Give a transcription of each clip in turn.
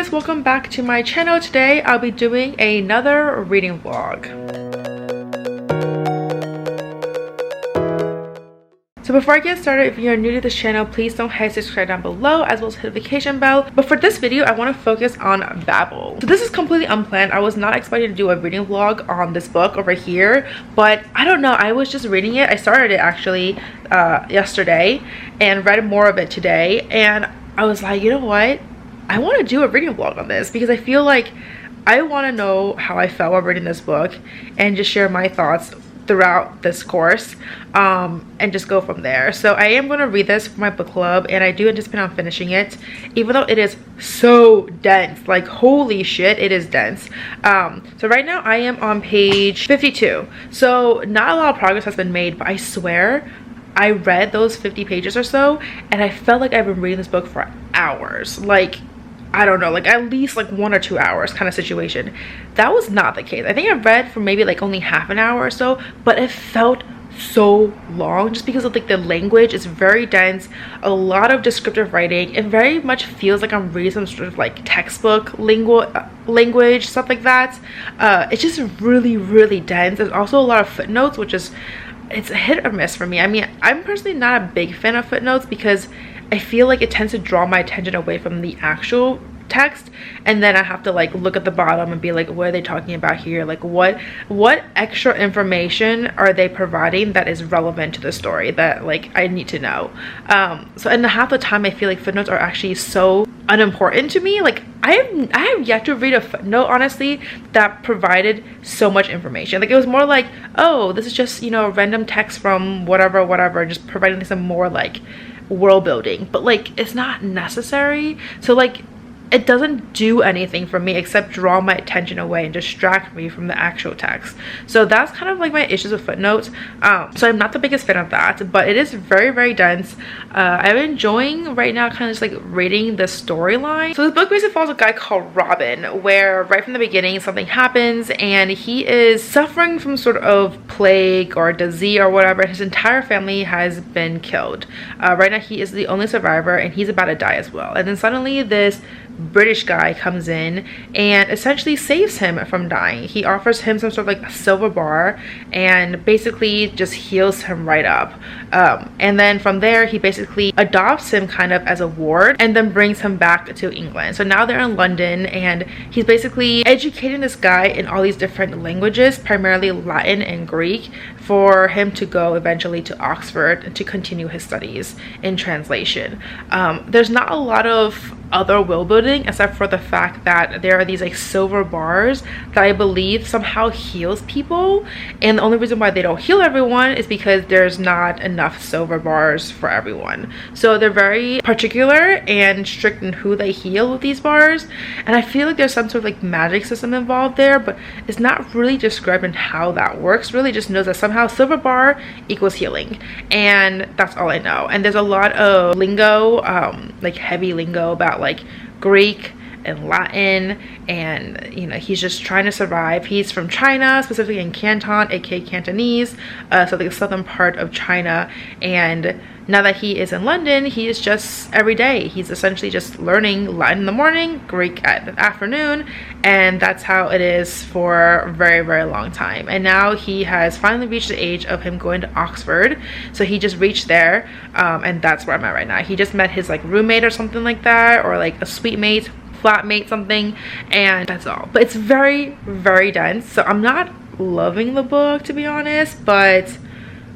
guys, welcome back to my channel. Today I'll be doing another reading vlog. So before I get started, if you're new to this channel, please don't hesitate to subscribe down below as well as hit the notification bell. But for this video, I want to focus on Babel. So this is completely unplanned. I was not expecting to do a reading vlog on this book over here, but I don't know, I was just reading it. I started it actually yesterday and read more of it today, and I was like, you know what? I want to do a reading vlog on this because I feel like I want to know how I felt while reading this book and just share my thoughts throughout this course and just go from there. So I am going to read this for my book club, and I do anticipate on finishing it, even though it is so dense. Like, holy shit, it is dense. So right now I am on page 52, so not a lot of progress has been made, but I swear I read those 50 pages or so and I felt like I've been reading this book for hours. Like, I don't know, like at least like 1 or 2 hours kind of situation. That was not the case. I think I read for maybe like only half an hour or so, but it felt so long just because of like the language is very dense, a lot of descriptive writing. It very much feels like I'm reading some sort of like textbook language, stuff like that. It's just really dense. There's also a lot of footnotes, which is, it's a hit or miss for me. I mean, I'm personally not a big fan of footnotes because I feel like it tends to draw my attention away from the actual text, and then I have to like look at the bottom and be like, what are they talking about here? Like, what extra information are they providing that is relevant to the story that like I need to know? So, and half the time I feel like footnotes are actually so unimportant to me. Like, I have yet to read a footnote, honestly, that provided so much information. Like, it was more like, oh, this is just, you know, random text from whatever, just providing some more like world building, but like it's not necessary. So like it doesn't do anything for me except draw my attention away and distract me from the actual text. So that's kind of like my issues with footnotes. So I'm not the biggest fan of that, but it is very dense. I'm enjoying right now kind of just like reading the storyline. So this book basically follows a guy called Robin, where right from the beginning something happens and he is suffering from sort of plague or disease or whatever. His entire family has been killed. Right now he is the only survivor and he's about to die as well. And then suddenly this British guy comes in and essentially saves him from dying. He offers him some sort of like a silver bar and basically just heals him right up. And then from there he basically adopts him kind of as a ward and then brings him back to England. So now they're in London and he's basically educating this guy in all these different languages, primarily Latin and Greek, for him to go eventually to Oxford to continue his studies in translation. There's not a lot of other world building except for the fact that there are these like silver bars that I believe somehow heals people, and the only reason why they don't heal everyone is because there's not enough silver bars for everyone. So they're very particular and strict in who they heal with these bars, and I feel like there's some sort of like magic system involved there, but it's not really described in how that works. Really just knows that somehow silver bar equals healing, and that's all I know. And there's a lot of lingo, like heavy lingo about like Greek and Latin, and you know, he's just trying to survive. He's from China, specifically in Canton, aka Cantonese, so the southern part of China. And now that he is in London, he is just every day he's essentially just learning Latin in the morning, Greek at the afternoon, and that's how it is for a very long time. And now he has finally reached the age of him going to Oxford, so he just reached there, and that's where I'm at right now. He just met his like roommate or something like that, or like a suite mate, flatmate, something, and that's all. But it's very dense, so I'm not loving the book, to be honest, but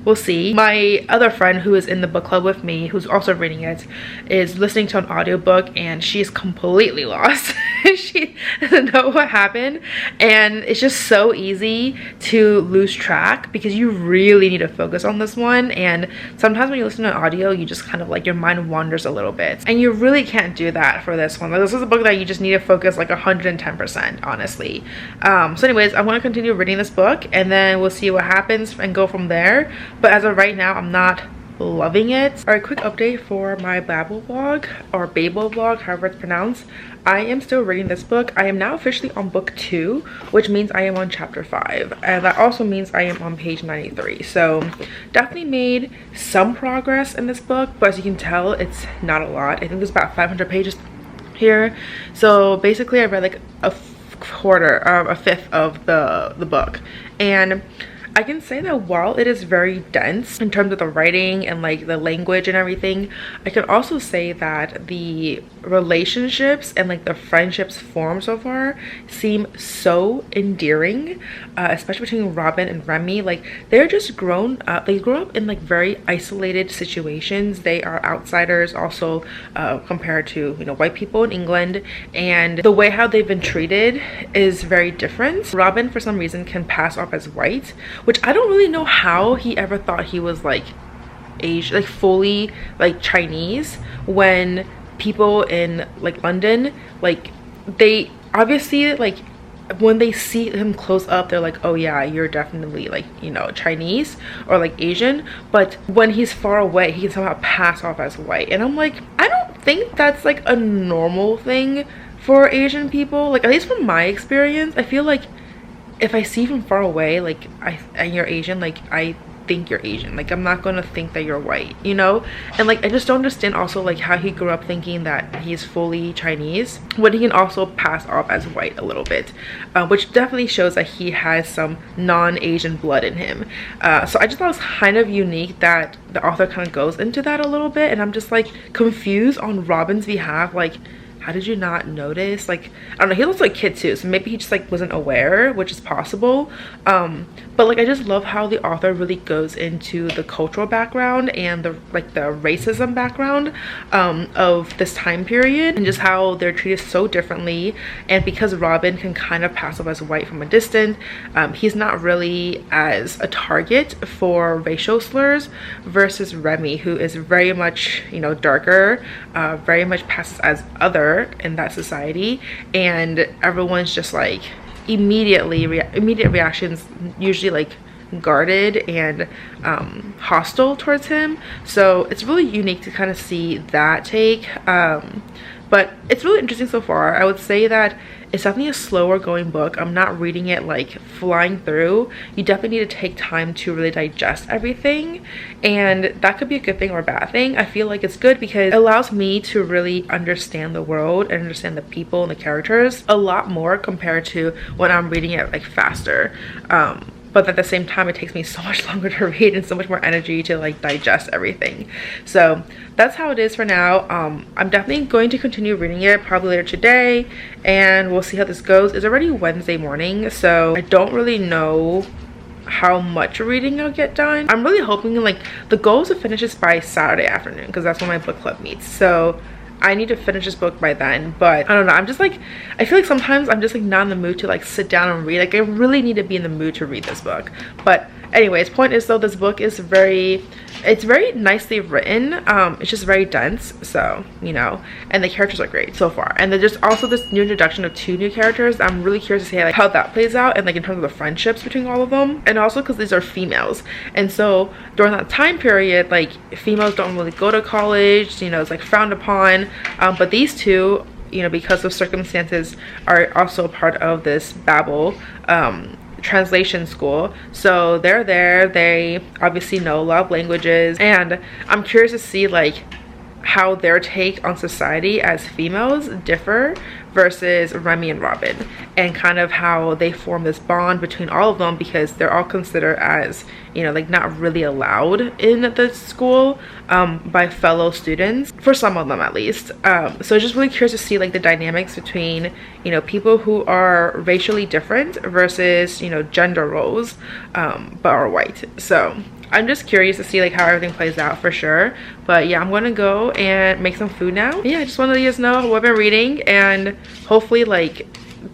we'll see. My other friend who is in the book club with me, who's also reading it, is listening to an audiobook and she's completely lost. She doesn't know what happened, and it's just so easy to lose track because you really need to focus on this one. And sometimes when you listen to an audio, you just kind of like your mind wanders a little bit, and you really can't do that for this one. Like, this is a book that you just need to focus like 110%, honestly. So anyways, I want to continue reading this book and then we'll see what happens and go from there. But as of right now, I'm not loving it. All right, quick update for my Babel vlog, or Babel vlog, however it's pronounced. I am still reading this book. I am now officially on book 2, which means I am on chapter 5, and that also means I am on page 93. So definitely made some progress in this book, but as you can tell, it's not a lot. I think there's about 500 pages here. So basically I read like a fifth of the book, and I can say that while it is very dense in terms of the writing and like the language and everything, I can also say that the relationships and like the friendships formed so far seem so endearing, especially between Robin and Remy. Like they're just grown up, they grew up in like very isolated situations. They are outsiders also, compared to, you know, white people in England, and the way how they've been treated is very different. Robin for some reason can pass off as white, which I don't really know how he ever thought he was like Asian, like fully like Chinese, when people in like London, like they obviously, like when they see him close up, they're like, oh yeah, you're definitely like, you know, Chinese or like Asian. But when he's far away, he can somehow pass off as white, and I'm like, I don't think that's like a normal thing for Asian people. Like at least from my experience, I feel like if I see from far away, like and you're Asian, like I think you're Asian. Like I'm not gonna think that you're white, you know? And like I just don't understand also like how he grew up thinking that he's fully Chinese when he can also pass off as white a little bit, which definitely shows that he has some non-Asian blood in him. So I just thought it was kind of unique that the author kind of goes into that a little bit, and I'm just like confused on Robin's behalf. Like, how did you not notice? Like, I don't know, he looks like a kid too, so maybe he just like wasn't aware, which is possible. But like I just love how the author really goes into the cultural background and the like the racism background of this time period, and just how they're treated so differently. And because Robin can kind of pass off as white from a distance, he's not really as a target for racial slurs versus Remy, who is very much, you know, darker, very much passes as other in that society, and everyone's just like immediate reactions, usually like guarded and hostile towards him. So it's really unique to kind of see that take, but it's really interesting so far. I would say that it's definitely a slower going book. I'm not reading it like flying through. You definitely need to take time to really digest everything, and that could be a good thing or a bad thing. I feel like it's good because it allows me to really understand the world and understand the people and the characters a lot more compared to when I'm reading it like faster. But at the same time, it takes me so much longer to read and so much more energy to like digest everything. So that's how it is for now. I'm definitely going to continue reading it probably later today, and we'll see how this goes. It's already Wednesday morning, so I don't really know how much reading I'll get done. I'm really hoping, like, the goal is to finish this by Saturday afternoon because that's when my book club meets. So I need to finish this book by then, but I don't know, I'm just like, I feel like sometimes I'm just like not in the mood to like sit down and read. Like I really need to be in the mood to read this book. But anyways, point is though, this book is it's very nicely written. It's just very dense, so, you know, and the characters are great so far. And then there's also this new introduction of 2 new characters. I'm really curious to see like how that plays out, and like in terms of the friendships between all of them, and also because these are females, and so during that time period, like females don't really go to college, you know, it's like frowned upon, but these 2, you know, because of circumstances, are also part of this babel translation school. So they're there, they obviously know a lot of languages, and I'm curious to see like how their take on society as females differ versus Remy and Robin, and kind of how they form this bond between all of them, because they're all considered as, you know, like not really allowed in the school by fellow students, for some of them at least. So just really curious to see like the dynamics between, you know, people who are racially different versus, you know, gender roles but are white. So I'm just curious to see like how everything plays out for sure. But yeah, I'm gonna go and make some food now. Yeah, I just wanted to let you guys know what I've been reading, and hopefully like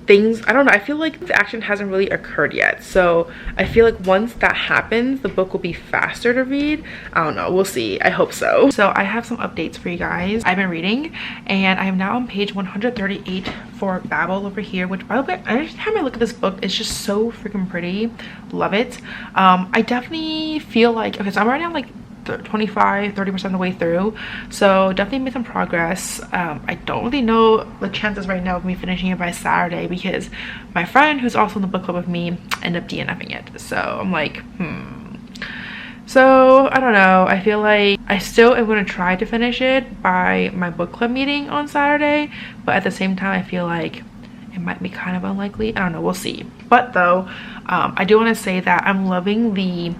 things, I don't know, I feel like the action hasn't really occurred yet, so I feel like once that happens, the book will be faster to read. I don't know, we'll see. I hope so. So I have some updates for you guys. I've been reading, and I am now on page 138 for Babel over here, which, by the way, every time I look at this book, it's just so freaking pretty. Love it. I definitely feel like, okay, so I'm already on like 25-30% of the way through, so definitely made some progress. I don't really know the chances right now of me finishing it by Saturday, because my friend who's also in the book club with me ended up DNFing it. So I'm like, So I don't know, I feel like I still am going to try to finish it by my book club meeting on Saturday, but at the same time I feel like it might be kind of unlikely. I don't know, we'll see. But though, I do want to say that I'm loving the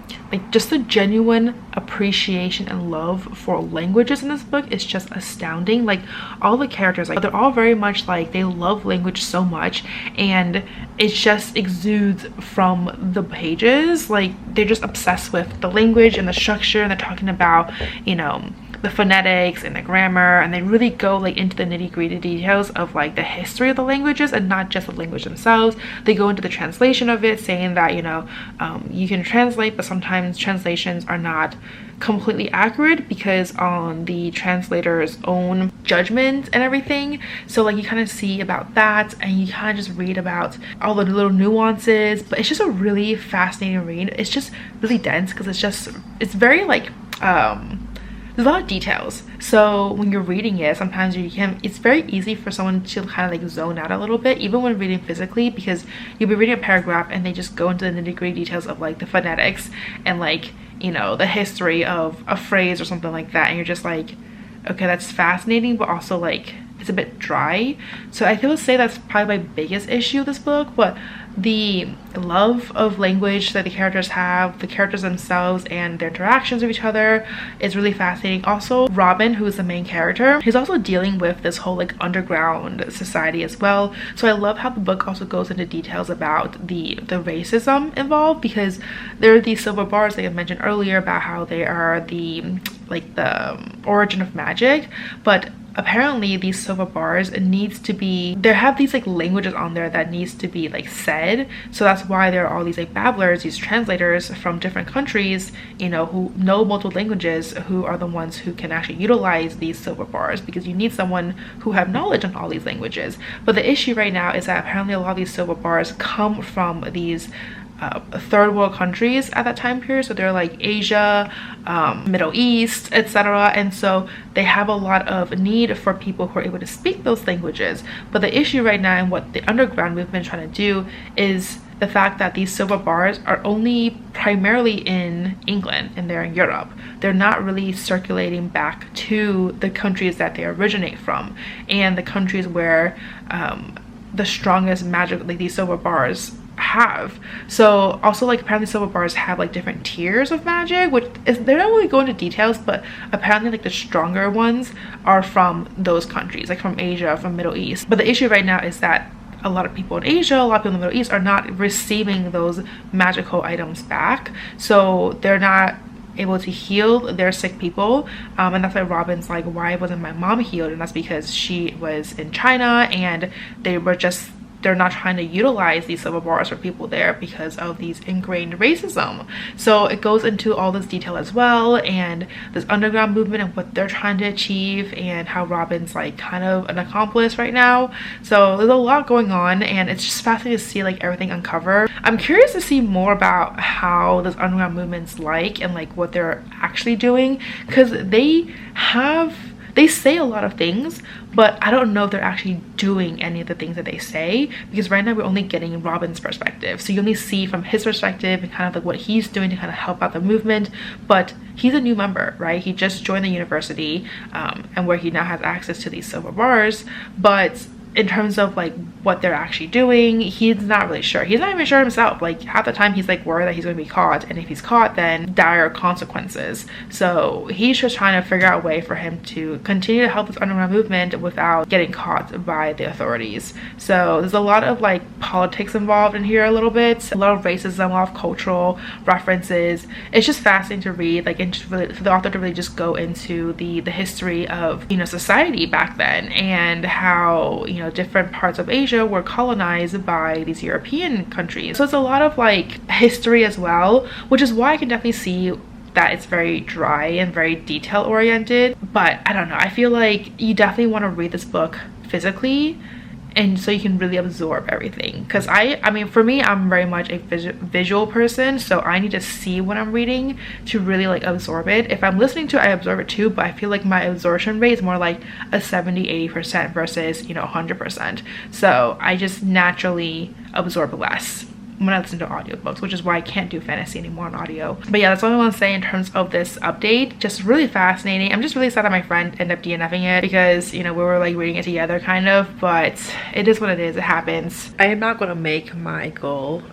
just the genuine appreciation and love for languages in this book. It's just astounding. Like all the characters, like they're all very much like they love language so much, and it just exudes from the pages. Like they're just obsessed with the language and the structure, and they're talking about, you know, the phonetics and the grammar, and they really go like into the nitty-gritty details of like the history of the languages and not just the language themselves. They go into the translation of it, saying that, you know, you can translate, but sometimes translations are not completely accurate because on the translator's own judgment and everything. So like you kind of see about that, and you kind of just read about all the little nuances. But it's just a really fascinating read. It's just really dense because it's very like there's a lot of details, so when you're reading it, sometimes it's very easy for someone to kind of like zone out a little bit, even when reading physically, because you'll be reading a paragraph and they just go into the nitty-gritty details of like the phonetics and like, you know, the history of a phrase or something like that, and you're just like, okay, that's fascinating, but also like it's a bit dry. So I feel say that's probably my biggest issue with this book. But the love of language that the characters have, the characters themselves and their interactions with each other is really fascinating. Also, Robin, who is the main character, he's also dealing with this whole like underground society as well. So I love how the book also goes into details about the racism involved, because there are these silver bars that I mentioned earlier about how they are the origin of magic, but apparently these silver bars, it needs to be, there have these like languages on there that needs to be like said. So that's why there are all these like babblers, these translators from different countries, you know, who know multiple languages, who are the ones who can actually utilize these silver bars, because you need someone who have knowledge on all these languages. But the issue right now is that apparently a lot of these silver bars come from these third world countries at that time period. So they're like Asia, Middle East, etc. And so they have a lot of need for people who are able to speak those languages. But the issue right now, and what the underground movement is trying to do, is the fact that these silver bars are only primarily in England and they're in Europe. They're not really circulating back to the countries that they originate from, and the countries where the strongest magic, like these silver bars, have. So also, like, apparently silver bars have like different tiers of magic, which is, they don't really go into details, but apparently like the stronger ones are from those countries, like from Asia, from Middle East. But the issue right now is that a lot of people in Asia, a lot of people in the Middle East are not receiving those magical items back, so they're not able to heal their sick people, and that's why Robin's like, why wasn't my mom healed? And that's because she was in China, and they're not trying to utilize these silver bars for people there because of these ingrained racism. So it goes into all this detail as well, and this underground movement and what they're trying to achieve, and how Robin's like kind of an accomplice right now. So there's a lot going on, and it's just fascinating to see like everything uncover. I'm curious to see more about how this underground movement's like, and like what they're actually doing, because they say a lot of things, but I don't know if they're actually doing any of the things that they say, because right now we're only getting Robin's perspective. So you only see from his perspective and kind of like what he's doing to kind of help out the movement. But he's a new member, right? He just joined the university, and where he now has access to these silver bars. But in terms of like what they're actually doing, he's not really sure. He's not even sure himself. Like half the time he's like worried that he's going to be caught, and if he's caught, then dire consequences. So he's just trying to figure out a way for him to continue to help this underground movement without getting caught by the authorities. So there's a lot of like politics involved in here, a little bit, a lot of racism, a lot of cultural references. It's just fascinating to read, like, and just really, for the author to really just go into the history of, you know, society back then, and how, you know, different parts of Asia were colonized by these European countries. So it's a lot of like history as well, which is why I can definitely see that it's very dry and very detail oriented. But I don't know, I feel like you definitely want to read this book physically, and so you can really absorb everything. Because I mean, for me, I'm very much a visual person, so I need to see what I'm reading to really like absorb it. If I'm listening to it, I absorb it too, but I feel like my absorption rate is more like a 70-80% versus, you know, 100%. So I just naturally absorb less. when I listen to audiobooks, which is why I can't do fantasy anymore on audio. But yeah, that's all I want to say in terms of this update. Just really fascinating. I'm just really sad that my friend ended up DNFing it because, you know, we were like reading it together kind of, but it is what it is. It happens. I am not going to make my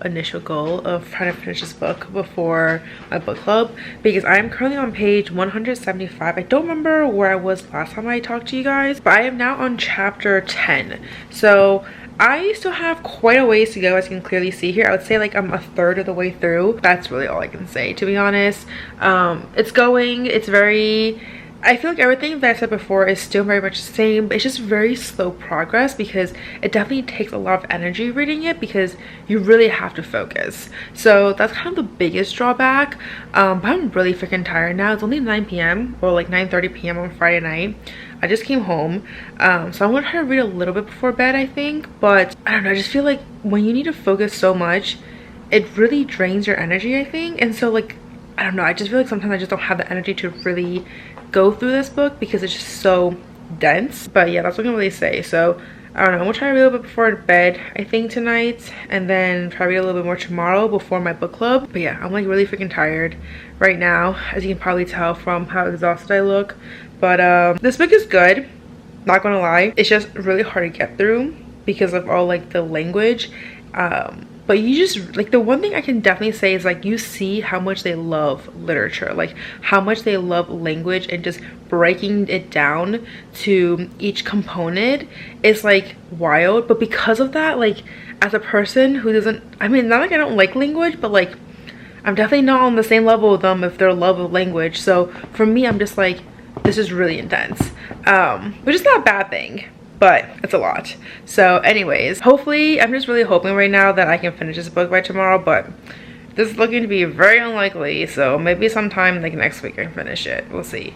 initial goal of trying to finish this book before my book club, because I am currently on page 175. I don't remember where I was last time I talked to you guys, but I am now on chapter 10. So I still have quite a ways to go, as you can clearly see here. I would say like I'm a third of the way through. That's really all I can say, to be honest. It's going, it's very, I feel like everything that I said before is still very much the same, but it's just very slow progress because it definitely takes a lot of energy reading it because you really have to focus. So that's kind of the biggest drawback. But I'm really freaking tired now. It's only 9 p.m. or like 9:30 p.m. on Friday night. I just came home, so I'm gonna try to read a little bit before bed, I think. But I don't know, I just feel like when you need to focus so much, it really drains your energy, I think. And so like, I don't know, I just feel like sometimes I just don't have the energy to really go through this book because it's just so dense. But yeah, that's what I can really say. So I don't know, I'm gonna try to read a little bit before bed, I think, tonight, and then try to read a little bit more tomorrow before my book club. But yeah, I'm like really freaking tired right now, as you can probably tell from how exhausted I look. But this book is good, not gonna lie. It's just really hard to get through because of all like the language. But you just like, the one thing I can definitely say is like, you see how much they love literature, like how much they love language, and just breaking it down to each component is like wild. But because of that, like as a person who doesn't, I mean, not like I don't like language, but like I'm definitely not on the same level with them if their love of language. So for me, I'm just like, this is really intense, which is not a bad thing, but it's a lot. So anyways, hopefully, I'm just really hoping right now that I can finish this book by tomorrow, but this is looking to be very unlikely. So maybe sometime like next week I can finish it. We'll see.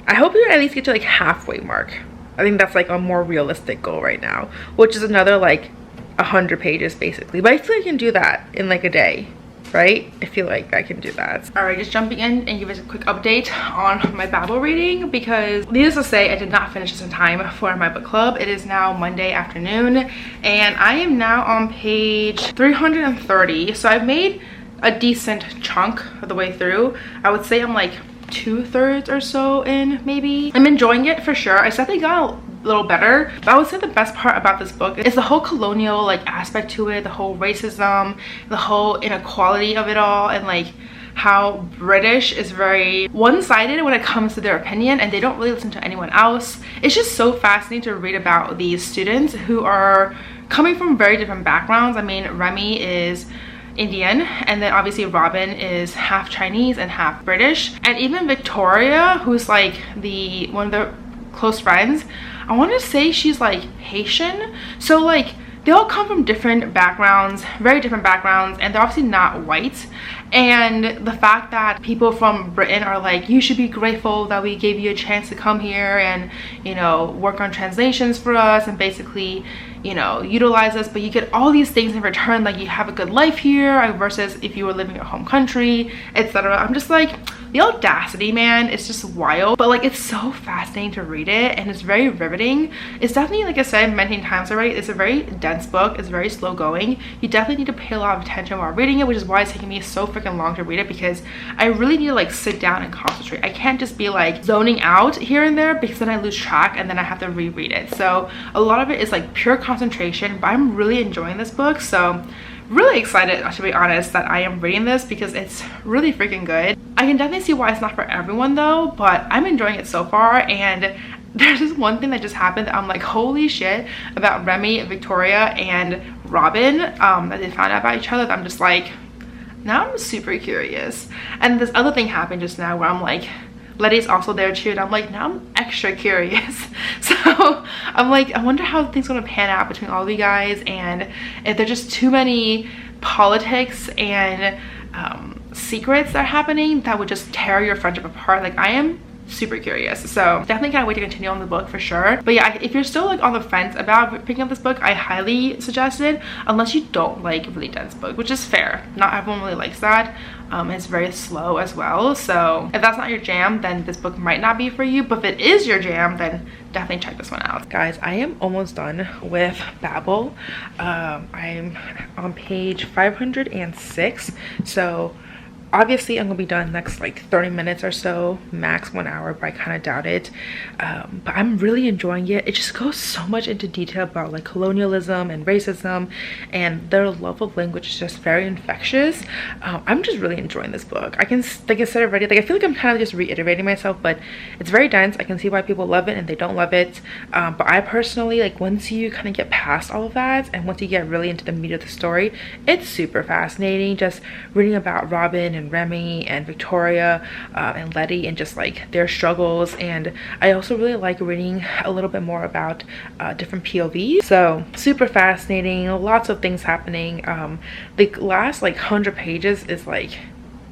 I hope you at least get to like halfway mark. I think that's like a more realistic goal right now, which is another like 100 pages basically. But I feel like I can do that in like a day, right? I feel like I can do that. All right, just jumping in and give us a quick update on my Babel reading, because needless to say, I did not finish this in time for my book club. It is now Monday afternoon, and I am now on page 330. So I've made a decent chunk of the way through. I would say I'm like 2/3 or so in, maybe. I'm enjoying it for sure. I definitely got a little better, but I would say the best part about this book is the whole colonial like aspect to it, the whole racism, the whole inequality of it all, and like how British is very one-sided when it comes to their opinion, and they don't really listen to anyone else. It's just so fascinating to read about these students who are coming from very different backgrounds. I mean, Remy is Indian, and then obviously Robin is half Chinese and half British, and even Victoria, who's like one of their close friends, I want to say she's like Haitian. So like they all come from different backgrounds, very different backgrounds, and they're obviously not white. And the fact that people from Britain are like, you should be grateful that we gave you a chance to come here and, you know, work on translations for us and basically, you know, utilize us, but you get all these things in return, like you have a good life here versus if you were living in your home country, etc. I'm just like, the audacity, man, it's just wild. But like, it's so fascinating to read it, and it's very riveting. It's definitely, like I said many times already, it's a very dense book. It's very slow going. You definitely need to pay a lot of attention while reading it, which is why it's taking me so freaking long to read it, because I really need to like sit down and concentrate. I can't just be like zoning out here and there, because then I lose track and then I have to reread it. So a lot of it is like pure concentration, but I'm really enjoying this book. So really excited, to be honest, that I am reading this, because it's really freaking good. I can definitely see why it's not for everyone though, but I'm enjoying it so far. And there's this one thing that just happened that I'm like, holy shit, about Remy, Victoria, and Robin, that they found out about each other, that I'm just like, now I'm super curious. And this other thing happened just now where I'm like, Letty's also there too, and I'm like, now I'm extra curious. So I'm like, I wonder how things gonna pan out between all of you guys, and if there's just too many politics and secrets that are happening that would just tear your friendship apart. Like, I am super curious. So definitely can't wait to continue on the book for sure. But yeah, if you're still like on the fence about picking up this book, I highly suggest it, unless you don't like really dense books, which is fair. Not everyone really likes that. It's very slow as well, so if that's not your jam, then this book might not be for you. But if it is your jam, then definitely check this one out. Guys, I am almost done with Babel. I'm on page 506, so obviously I'm gonna be done next like 30 minutes or so, max 1 hour, but I kind of doubt it. But I'm really enjoying it. It just goes so much into detail about like colonialism and racism, and their love of language is just very infectious. I'm just really enjoying this book. Like I said already, like I feel like I'm kind of just reiterating myself, but it's very dense. I can see why people love it and they don't love it, but I personally, like, once you kind of get past all of that and once you get really into the meat of the story, it's super fascinating. Just reading about Robin and Remy and Victoria and Letty and just like their struggles. And I also really like reading a little bit more about different POVs, so super fascinating. Lots of things happening. The last like 100 pages is like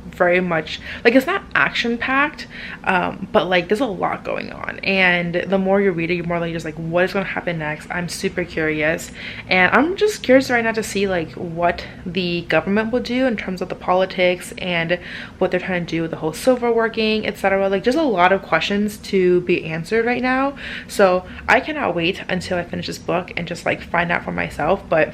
very much like, it's not action packed, but like there's a lot going on, and the more you read it, you're more like just like, what is going to happen next? I'm super curious, and I'm just curious right now to see like what the government will do in terms of the politics and what they're trying to do with the whole silver working, etc. Like there's a lot of questions to be answered right now, so I cannot wait until I finish this book and just like find out for myself. But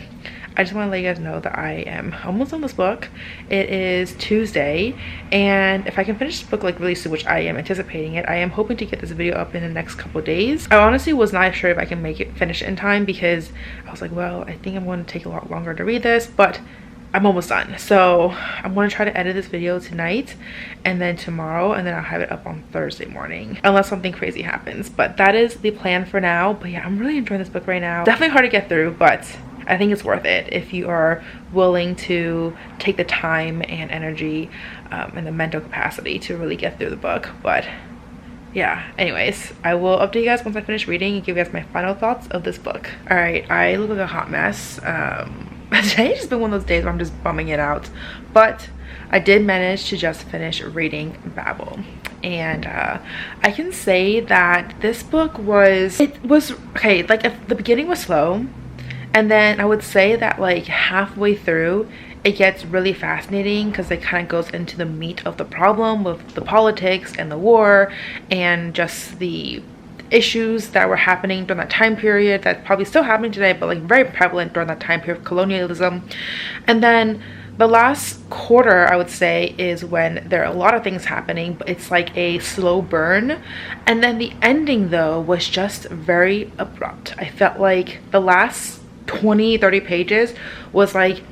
I just want to let you guys know that I am almost on this book. It is Tuesday, and if I can finish this book like really soon, which I am anticipating it, I am hoping to get this video up in the next couple of days. I honestly was not sure if I can finish it in time, because I was like, well, I think I'm going to take a lot longer to read this, but I'm almost done. So I'm going to try to edit this video tonight and then tomorrow, and then I'll have it up on Thursday morning unless something crazy happens. But that is the plan for now. But yeah, I'm really enjoying this book right now. Definitely hard to get through, but I think it's worth it if you are willing to take the time and energy and the mental capacity to really get through the book. But yeah, anyways, I will update you guys once I finish reading and give you guys my final thoughts of this book. All right, I look like a hot mess. Today's just been one of those days where I'm just bumming it out, but I did manage to just finish reading Babel. And I can say that this book was okay. Like, if the beginning was slow, and then I would say that like halfway through it gets really fascinating, because it kind of goes into the meat of the problem with the politics and the war and just the issues that were happening during that time period, that's probably still happening today, but like very prevalent during that time period of colonialism. And then the last quarter, I would say, is when there are a lot of things happening, but it's like a slow burn. And then the ending though was just very abrupt. I felt like the last 20-30 pages was like,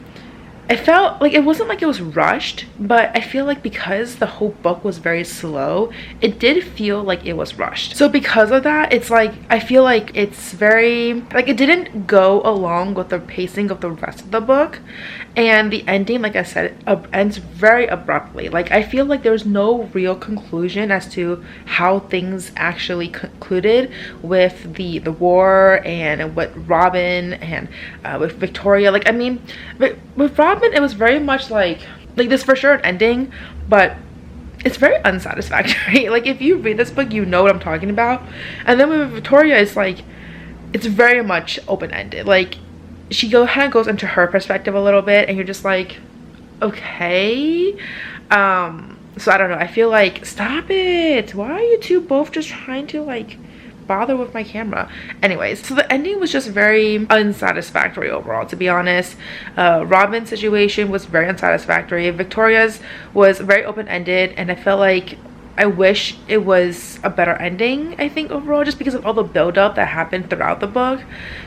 it felt like it wasn't like it was rushed, but I feel like because the whole book was very slow, it did feel like it was rushed. So because of that, it's like, I feel like it's very, like, it didn't go along with the pacing of the rest of the book. And the ending, like I said, ends very abruptly. Like, I feel like there's no real conclusion as to how things actually concluded with the war and with Robin and with Victoria. Like, I mean, with Robin, it was very much like this for sure an ending, but it's very unsatisfactory. Like, if you read this book, you know what I'm talking about. And then with Victoria, it's like, it's very much open-ended. Like, she kind of goes into her perspective a little bit, and you're just like, okay. So I don't know, I feel like, stop it, why are you two both just trying to like bother with my camera? Anyways, so the ending was just very unsatisfactory overall, to be honest. Robin's situation was very unsatisfactory. Victoria's was very open-ended, and I felt like I wish it was a better ending, I think, overall, just because of all the build-up that happened throughout the book.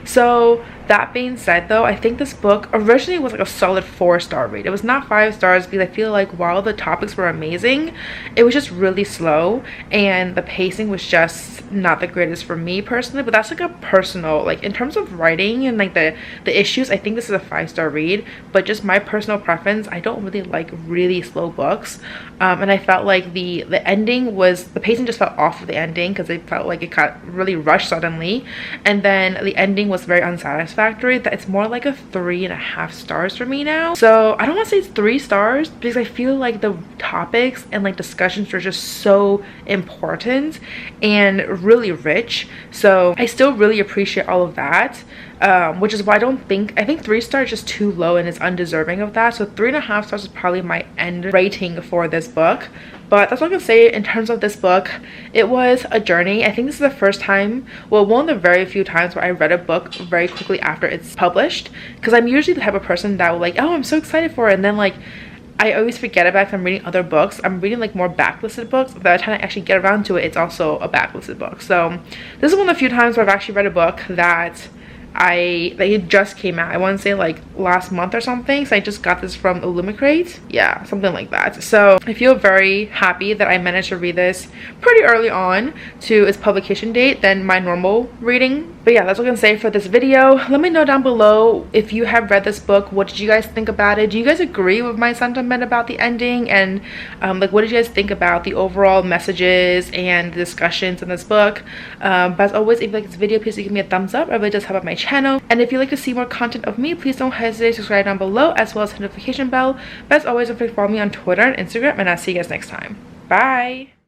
So that being said though, I think this book originally was like a solid 4-star read. It was not 5 stars, because I feel like while the topics were amazing, it was just really slow and the pacing was just not the greatest for me personally. But that's like a personal, like, in terms of writing and like the issues, I think this is a 5-star read. But just my personal preference, I don't really like really slow books, and I felt like the ending was, the pacing just felt off of the ending, because it felt like it got really rushed suddenly, and then the ending was very unsatisfactory. factory that it's more like a 3.5 stars for me now. So I don't want to say it's 3 stars because I feel like the topics and like discussions are just so important and really rich. So I still really appreciate all of that, which is why I think 3 stars is just too low and is undeserving of that. So 3.5 stars is probably my end rating for this book. But that's what I can say in terms of this book. It was a journey. I think this is the first time, well, one of the very few times where I read a book very quickly after it's published, because I'm usually the type of person that will like, oh, I'm so excited for it, and then like I always forget about it if I'm reading other books. I'm reading like more backlisted books. By the time I actually get around to it, it's also a backlisted book. So this is one of the few times where I've actually read a book that it just came out. I want to say like last month or something. So I just got this from Illumicrate. Yeah, something like that. So I feel very happy that I managed to read this pretty early on to its publication date than my normal reading. But yeah, that's what I can say for this video. Let me know down below if you have read this book. What did you guys think about it? Do you guys agree with my sentiment about the ending? And like, what did you guys think about the overall messages and discussions in this book? But as always, if you like this video, please give me a thumbs up. I really just help out my channel. And if you'd like to see more content of me, please don't hesitate to subscribe down below, as well as hit the notification bell. But as always, don't forget to follow me on Twitter and Instagram, and I'll see you guys next time. Bye.